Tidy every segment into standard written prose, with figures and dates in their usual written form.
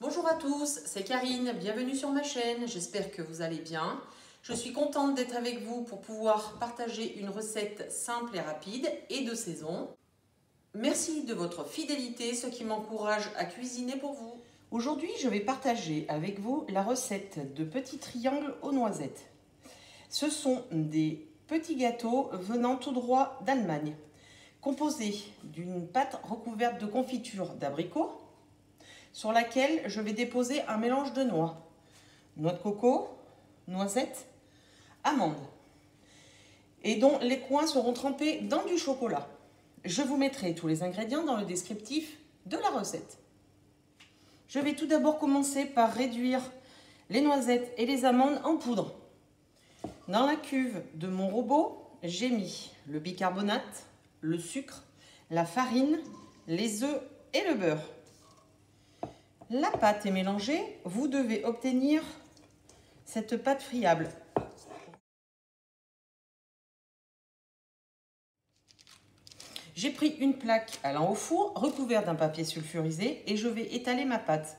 Bonjour à tous, c'est Karine, bienvenue sur ma chaîne, j'espère que vous allez bien. Je suis contente d'être avec vous pour pouvoir partager une recette simple et rapide et de saison. Merci de votre fidélité, ce qui m'encourage à cuisiner pour vous. Aujourd'hui, je vais partager avec vous la recette de petits triangles aux noisettes. Ce sont des petits gâteaux venant tout droit d'Allemagne, composés d'une pâte recouverte de confiture d'abricot, sur laquelle je vais déposer un mélange de noix de coco, noisettes, amandes, et dont les coins seront trempés dans du chocolat. Je vous mettrai tous les ingrédients dans le descriptif de la recette. Je vais tout d'abord commencer par réduire les noisettes et les amandes en poudre. Dans la cuve de mon robot, j'ai mis le bicarbonate, le sucre, la farine, les œufs et le beurre. La pâte est mélangée, vous devez obtenir cette pâte friable. J'ai pris une plaque allant au four, recouverte d'un papier sulfurisé, et je vais étaler ma pâte.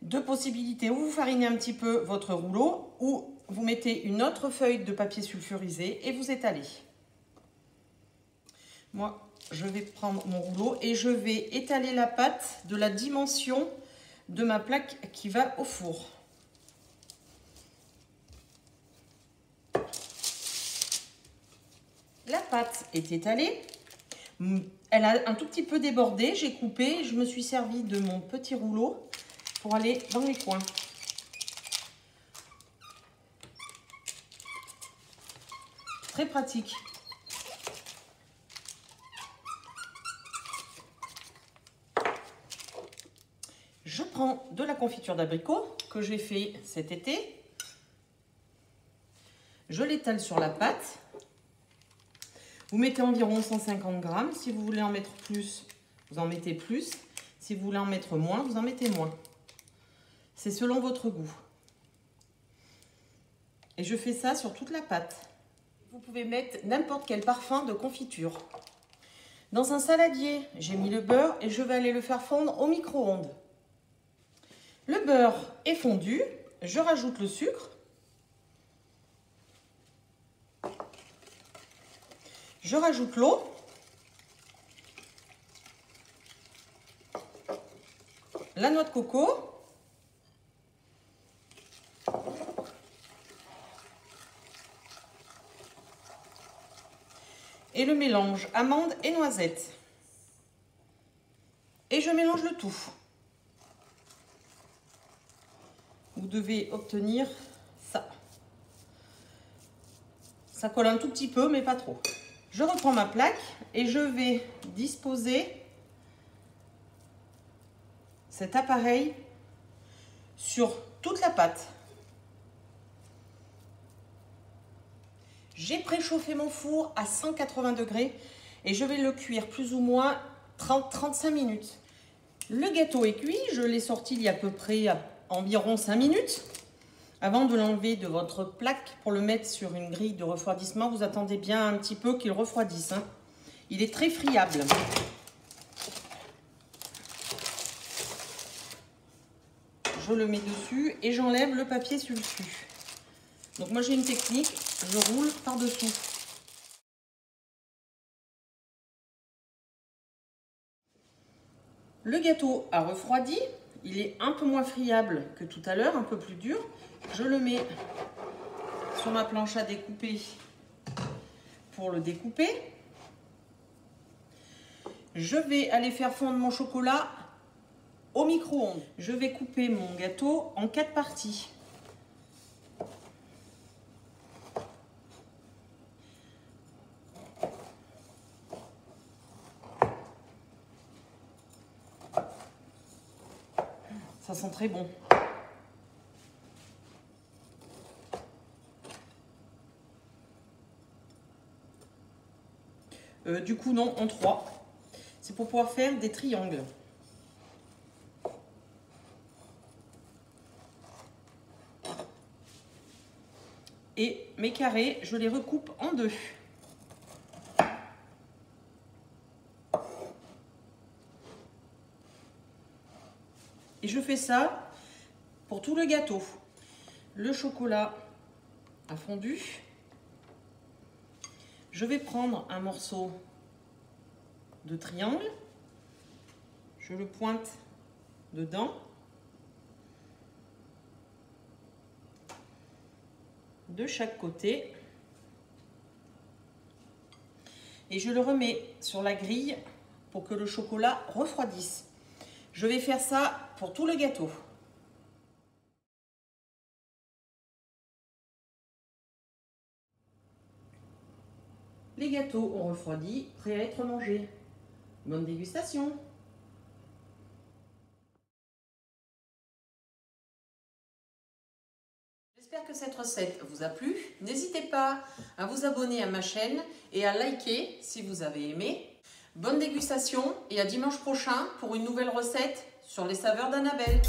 Deux possibilités, ou vous farinez un petit peu votre rouleau, ou vous mettez une autre feuille de papier sulfurisé et vous étalez. Moi, je vais prendre mon rouleau et je vais étaler la pâte de la dimension de ma plaque qui va au four. La pâte est étalée. Elle a un tout petit peu débordé. J'ai coupé. Je me suis servi de mon petit rouleau pour aller dans les coins. Très pratique. Je prends de la confiture d'abricot que j'ai fait cet été. Je l'étale sur la pâte. Vous mettez environ 150 grammes. Si vous voulez en mettre plus, vous en mettez plus. Si vous voulez en mettre moins, vous en mettez moins. C'est selon votre goût. Et je fais ça sur toute la pâte. Vous pouvez mettre n'importe quel parfum de confiture. Dans un saladier, j'ai mis le beurre et je vais aller le faire fondre au micro-ondes. Le beurre est fondu, je rajoute le sucre. Je rajoute l'eau. La noix de coco. Et le mélange amandes et noisettes. Et je mélange le tout. Vous devez obtenir ça. Ça colle un tout petit peu, mais pas trop. Je reprends ma plaque et je vais disposer cet appareil sur toute la pâte. J'ai préchauffé mon four à 180 degrés et je vais le cuire plus ou moins 30-35 minutes. Le gâteau est cuit, je l'ai sorti il y a à peu près environ 5 minutes. Avant de l'enlever de votre plaque pour le mettre sur une grille de refroidissement, vous attendez bien un petit peu qu'il refroidisse. Il est très friable. Je le mets dessus et j'enlève le papier sulfu. Donc moi j'ai une technique, je roule par-dessous. Le gâteau a refroidi, il est un peu moins friable que tout à l'heure, un peu plus dur. Je le mets sur ma planche à découper pour le découper. Je vais aller faire fondre mon chocolat au micro-ondes. Je vais couper mon gâteau en 4 parties. Ça sent très bon. Du coup, non, en 3. C'est pour pouvoir faire des triangles. Et mes carrés, je les recoupe en 2. Et je fais ça pour tout le gâteau. Le chocolat a fondu. Je vais prendre un morceau de triangle. Je le pointe dedans. De chaque côté. Et je le remets sur la grille pour que le chocolat refroidisse. Je vais faire ça pour tout le gâteau. Les gâteaux ont refroidi, prêts à être mangés. Bonne dégustation! J'espère que cette recette vous a plu. N'hésitez pas à vous abonner à ma chaîne et à liker si vous avez aimé. Bonne dégustation et à dimanche prochain pour une nouvelle recette sur les saveurs d'Annabelle.